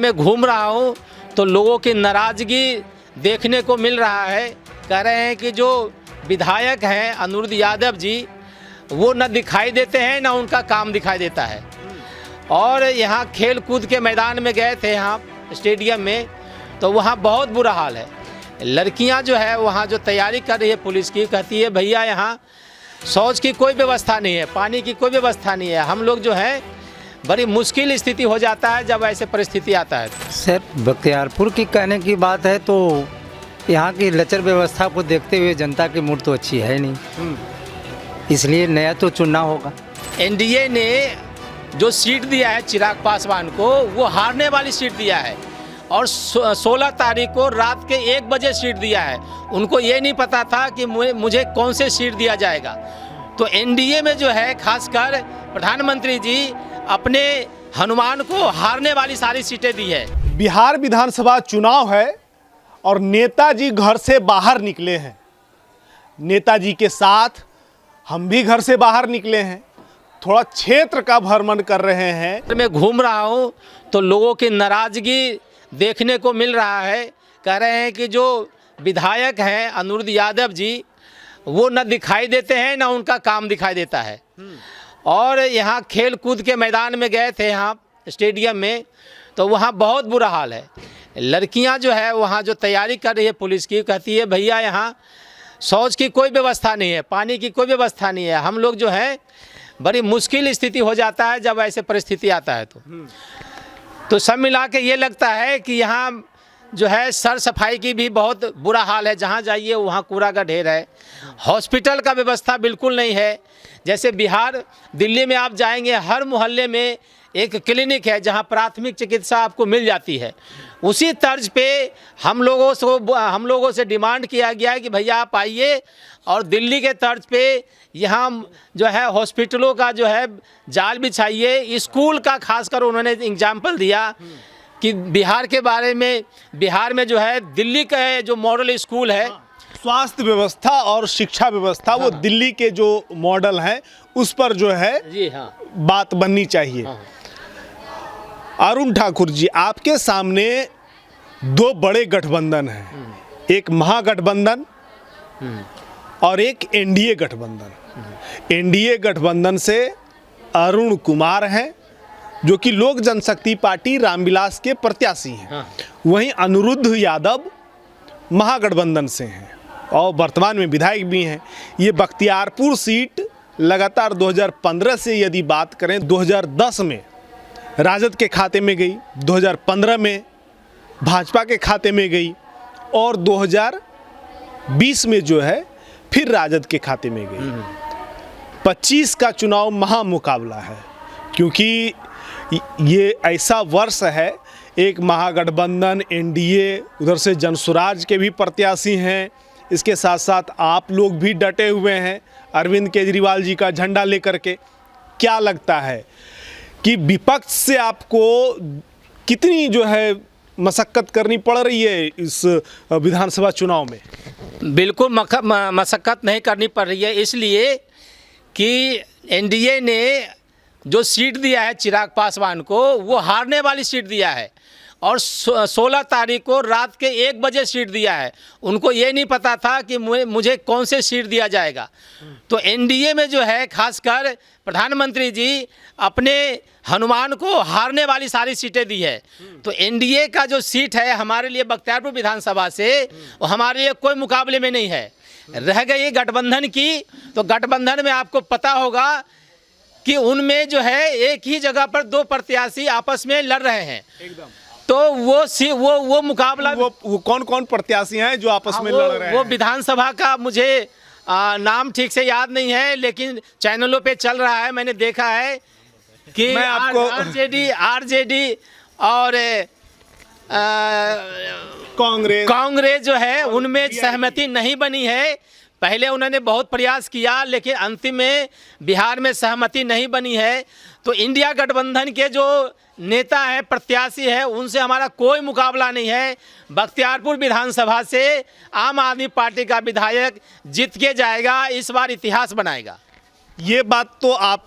में घूम रहा हूँ तो लोगों की नाराज़गी देखने को मिल रहा है। कह रहे हैं कि जो विधायक हैं अनिरुद्ध यादव जी, वो न दिखाई देते हैं न उनका काम दिखाई देता है। और यहाँ खेल कूद के मैदान में गए थे, यहाँ स्टेडियम में, तो वहाँ बहुत बुरा हाल है। लड़कियाँ जो है वहाँ जो तैयारी कर रही है पुलिस की, कहती है भैया यहाँ शौच की कोई व्यवस्था नहीं है, पानी की कोई व्यवस्था नहीं है। हम लोग जो है बड़ी मुश्किल स्थिति हो जाता है जब ऐसे परिस्थिति आता है। सर, बख्तियारपुर की कहने की बात है तो यहाँ की लचर व्यवस्था को देखते हुए जनता की मूड तो अच्छी है नहीं, इसलिए नया तो चुनना होगा। एनडीए ने जो सीट दिया है चिराग पासवान को, वो हारने वाली सीट दिया है और 16 तारीख को रात के 1 बजे सीट दिया है। उनको ये नहीं पता था कि मुझे कौन से सीट दिया जाएगा। तो एनडीए में जो है खासकर प्रधानमंत्री जी अपने हनुमान को हारने वाली सारी सीटें दी है। बिहार विधानसभा चुनाव है और नेताजी घर से बाहर निकले हैं। नेताजी के साथ हम भी घर से बाहर निकले हैं, थोड़ा क्षेत्र का भ्रमण कर रहे हैं। मैं घूम रहा हूँ तो लोगों की नाराज़गी देखने को मिल रहा है। कह रहे हैं कि जो विधायक हैं अनिरुद्ध यादव जी, वो न दिखाई देते हैं न उनका काम दिखाई देता है। और यहाँ खेल कूद के मैदान में गए थे, यहाँ स्टेडियम में, तो वहाँ बहुत बुरा हाल है। लड़कियाँ जो है वहाँ जो तैयारी कर रही है पुलिस की, कहती है भैया यहाँ शौच की कोई व्यवस्था नहीं है, पानी की कोई व्यवस्था नहीं है। हम लोग जो है बड़ी मुश्किल स्थिति हो जाता है जब ऐसे परिस्थिति आता है। तो सब मिला के ये लगता है कि यहाँ जो है सर सफाई की भी बहुत बुरा हाल है। जहाँ जाइए वहाँ कूड़ा का ढेर है। हॉस्पिटल का व्यवस्था बिल्कुल नहीं है। जैसे बिहार दिल्ली में आप जाएंगे, हर मोहल्ले में एक क्लिनिक है जहाँ प्राथमिक चिकित्सा आपको मिल जाती है। उसी तर्ज पे हम लोगों से डिमांड किया गया है कि भैया आप आइए और दिल्ली के तर्ज पे यहाँ जो है हॉस्पिटलों का जो है जाल बिछाइए। स्कूल का खासकर उन्होंने एग्जाम्पल दिया कि बिहार के बारे में, बिहार में जो है दिल्ली का जो मॉडल स्कूल है, स्वास्थ्य व्यवस्था और शिक्षा व्यवस्था वो दिल्ली के जो मॉडल हैं उस पर जो है जी हाँ बात बननी चाहिए। अरुण ठाकुर जी, आपके सामने 2 बड़े गठबंधन हैं, एक महागठबंधन और एक एनडीए गठबंधन। एनडीए गठबंधन से अरुण कुमार हैं जो कि लोक जनशक्ति पार्टी रामविलास के प्रत्याशी हैं। वहीं अनिरुद्ध यादव महागठबंधन से हैं और वर्तमान में विधायक भी हैं। ये बख्तियारपुर सीट लगातार 2015 से यदि बात करें, 2010 में राजद के खाते में गई, 2015 में भाजपा के खाते में गई और 2020 में जो है फिर राजद के खाते में गई। 25 का चुनाव महामुकाबला है क्योंकि ये ऐसा वर्ष है, एक महागठबंधन, एनडीए, उधर से जनसुराज के भी प्रत्याशी हैं, इसके साथ साथ आप लोग भी डटे हुए हैं अरविंद केजरीवाल जी का झंडा लेकर के। क्या लगता है कि विपक्ष से आपको कितनी जो है मशक्कत करनी पड़ रही है इस विधानसभा चुनाव में? बिल्कुल मशक्कत नहीं करनी पड़ रही है, इसलिए कि एनडीए ने जो सीट दिया है चिराग पासवान को, वो हारने वाली सीट दिया है और 16 तारीख को रात के 1 बजे सीट दिया है। उनको ये नहीं पता था कि मुझे कौन से सीट दिया जाएगा। तो एनडीए में जो है खासकर प्रधानमंत्री जी अपने हनुमान को हारने वाली सारी सीटें दी है। तो एनडीए का जो सीट है हमारे लिए बख्तियारपुर विधानसभा से, वो हमारे लिए कोई मुकाबले में नहीं है। रह गई गठबंधन की, तो गठबंधन में आपको पता होगा कि उनमें जो है एक ही जगह पर 2 प्रत्याशी आपस में लड़ रहे हैं। एकदम। तो वो मुकाबला, वो कौन प्रत्याशी हैं जो आपस में लड़ रहे हैं? वो विधानसभा का मुझे नाम ठीक से याद नहीं है, लेकिन चैनलों पे चल रहा है, मैंने देखा है कि मैं आपको आरजेडी और कांग्रेस जो है उनमें सहमति नहीं बनी है। पहले उन्होंने बहुत प्रयास किया लेकिन अंतिम में बिहार में सहमति नहीं बनी है। तो इंडिया गठबंधन के जो नेता हैं, प्रत्याशी हैं, उनसे हमारा कोई मुकाबला नहीं है। बख्तियारपुर विधानसभा से आम आदमी पार्टी का विधायक जीत के जाएगा, इस बार इतिहास बनाएगा। ये बात तो आप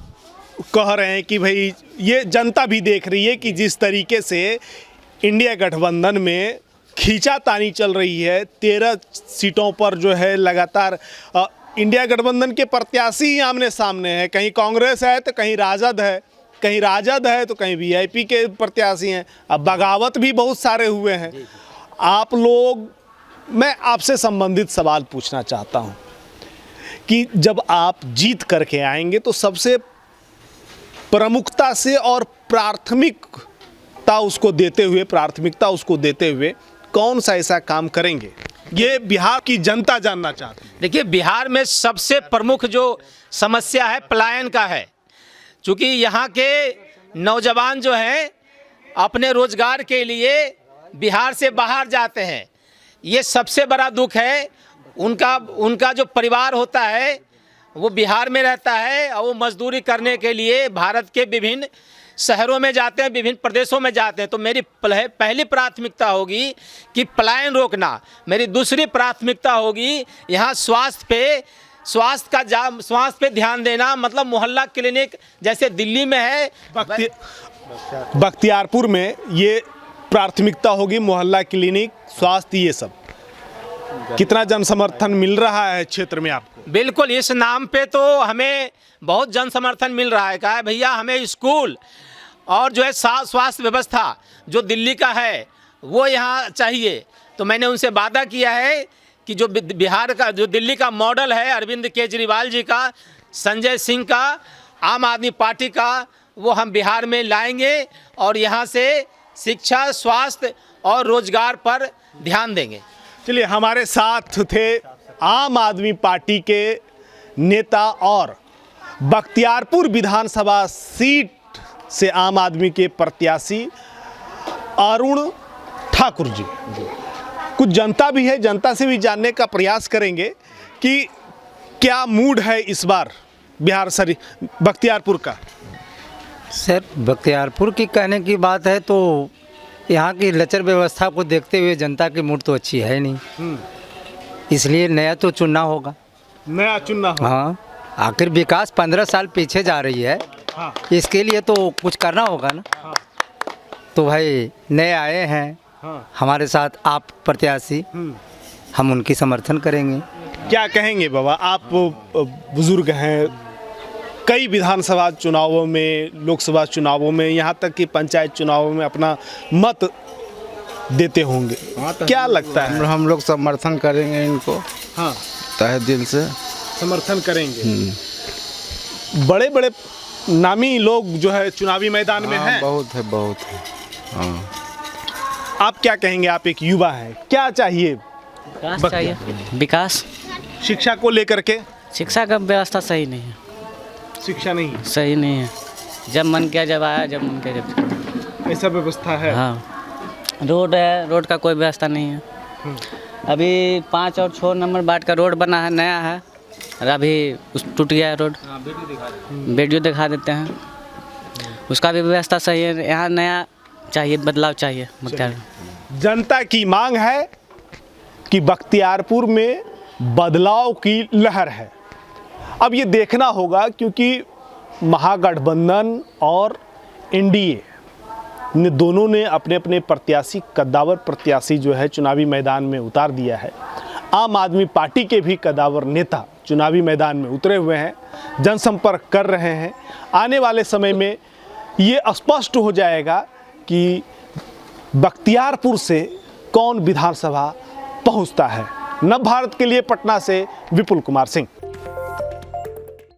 कह रहे हैं कि भाई ये जनता भी देख रही है कि जिस तरीके से इंडिया गठबंधन में खींचातानी चल रही है। 13 सीटों पर जो है लगातार इंडिया गठबंधन के प्रत्याशी ही आमने सामने हैं। कहीं कांग्रेस है तो कहीं राजद है, कहीं राजद है तो कहीं वीआईपी के प्रत्याशी हैं। अब बगावत भी बहुत सारे हुए हैं। आप लोग, मैं आपसे संबंधित सवाल पूछना चाहता हूं कि जब आप जीत करके आएंगे तो सबसे प्रमुखता से और प्राथमिकता उसको देते हुए कौन सा ऐसा काम करेंगे, ये बिहार की जनता जानना चाहती है। देखिए, बिहार में सबसे प्रमुख जो समस्या है पलायन का है। क्योंकि यहाँ के नौजवान जो हैं अपने रोजगार के लिए बिहार से बाहर जाते हैं। ये सबसे बड़ा दुख है। उनका जो परिवार होता है वो बिहार में रहता है और वो मजदूरी करने के लिए भारत के विभिन्न शहरों में जाते हैं, विभिन्न प्रदेशों में जाते हैं। तो मेरी पहली प्राथमिकता होगी कि पलायन रोकना। मेरी दूसरी प्राथमिकता होगी यहाँ स्वास्थ्य पे ध्यान देना। मतलब मोहल्ला क्लिनिक जैसे दिल्ली में है, बख्तियारपुर में ये प्राथमिकता होगी, मोहल्ला क्लिनिक, स्वास्थ्य, ये सब। कितना जन समर्थन मिल रहा है क्षेत्र में आपको? बिल्कुल, इस नाम पे तो हमें बहुत जन समर्थन मिल रहा है। कहा है भैया हमें स्कूल और जो है स्वास्थ्य व्यवस्था जो दिल्ली का है वो यहाँ चाहिए। तो मैंने उनसे वादा किया है कि जो बिहार का, जो दिल्ली का मॉडल है अरविंद केजरीवाल जी का, संजय सिंह का, आम आदमी पार्टी का, वो हम बिहार में लाएंगे और यहाँ से शिक्षा, स्वास्थ्य और रोजगार पर ध्यान देंगे। चलिए, हमारे साथ थे आम आदमी पार्टी के नेता और बख्तियारपुर विधानसभा सीट से आम आदमी के प्रत्याशी अरुण ठाकुर जी। कुछ जनता भी है, जनता से भी जानने का प्रयास करेंगे कि क्या मूड है इस बार बख्तियारपुर का। सर, बख्तियारपुर की कहने की बात है तो यहाँ की लचर व्यवस्था को देखते हुए जनता की मूड तो अच्छी है नहीं, इसलिए नया तो चुनना होगा। नया चुनना होगा। हाँ, आखिर विकास 15 साल पीछे जा रही है। हाँ। इसके लिए तो कुछ करना होगा ना। हाँ। तो भाई नए आए हैं। हाँ। हमारे साथ आप प्रत्याशी, हम उनकी समर्थन करेंगे। क्या कहेंगे बाबा, आप बुजुर्ग हैं, कई विधानसभा चुनावों में, लोकसभा चुनावों में, यहाँ तक कि पंचायत चुनावों में अपना मत देते होंगे। क्या लगता है? हम लोग समर्थन करेंगे इनको। हाँ, तहे दिल से समर्थन करेंगे। बड़े बड़े नामी लोग जो है चुनावी मैदान में हैं। बहुत है। हाँ। आप क्या कहेंगे? आप एक युवा हैं, क्या चाहिए? विकास चाहिए। विकास, शिक्षा को लेकर के? शिक्षा का व्यवस्था सही नहीं है। शिक्षा नहीं सही नहीं है। जब मन किया जब आया, जब मन किया जब। ऐसा व्यवस्था है? हाँ। रोड है, रोड का कोई व्यवस्था नहीं है। अभी 5 और 6 नंबर वार्ड का रोड बना है, नया है, और अभी टूट गया है रोड। वीडियो दिखा देते हैं, उसका भी व्यवस्था सही है। यहाँ नया चाहिए, बदलाव चाहिए। जनता की मांग है कि बख्तियारपुर में बदलाव की लहर है। अब ये देखना होगा, क्योंकि महागठबंधन और एनडीए ने दोनों ने अपने अपने प्रत्याशी, कद्दावर प्रत्याशी जो है चुनावी मैदान में उतार दिया है। आम आदमी पार्टी के भी कद्दावर नेता चुनावी मैदान में उतरे हुए हैं, जनसंपर्क कर रहे हैं। आने वाले समय में ये स्पष्ट हो जाएगा कि बख्तियारपुर से कौन विधानसभा पहुंचता है। नव भारत के लिए पटना से विपुल कुमार सिंह।